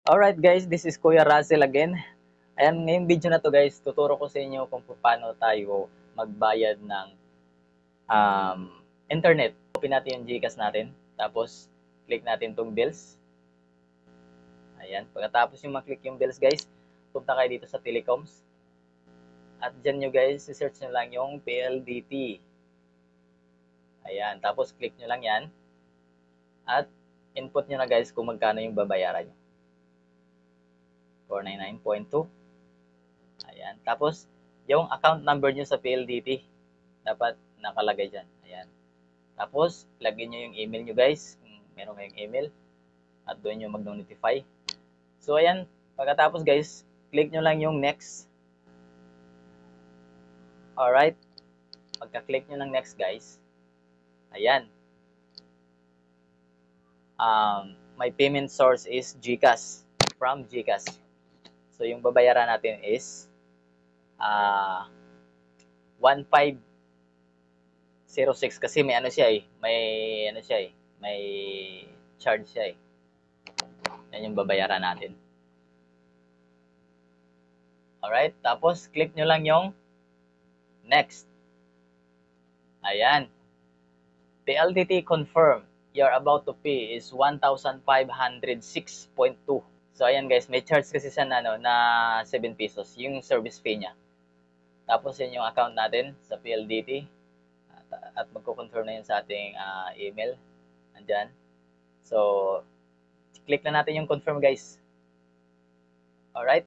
Alright guys, this is Kuya Russell again. Ayan, ngayong video na to guys, tuturo ko sa inyo kung paano tayo magbayad ng um, internet. Open natin yung GCash natin, tapos click natin tong bills. Ayan, pagkatapos yung maklik yung bills guys, punta kayo dito sa telecoms. At dyan nyo guys, search nyo lang yung PLDT. Ayan, tapos click nyo lang yan. At input nyo na guys kung magkano yung babayaran nyo. 499.2. Ayan. Tapos, yung account number nyo sa PLDT, dapat nakalagay dyan. Ayan. Tapos, lagyan nyo yung email nyo guys, kung meron kayong email, at doon nyo mag-notify. So, ayan. Pagkatapos guys, click nyo lang yung next. Alright. Pagka-click nyo ng next guys, ayan. My payment source is GCash. From GCash. So, yung babayaran natin is 1506 kasi may ano siya eh, may charge siya eh. Yan yung babayaran natin. Alright, tapos click nyo lang yung next. Ayan. PLDT confirm. You're about to pay is 1,506.2. So, ayan guys, may charge kasi siya na, na 7 pesos, yung service fee niya. Tapos, yun yung account natin sa PLDT. At magko-confirm na yun sa ating email. Andyan. So, click na natin yung confirm guys. Alright.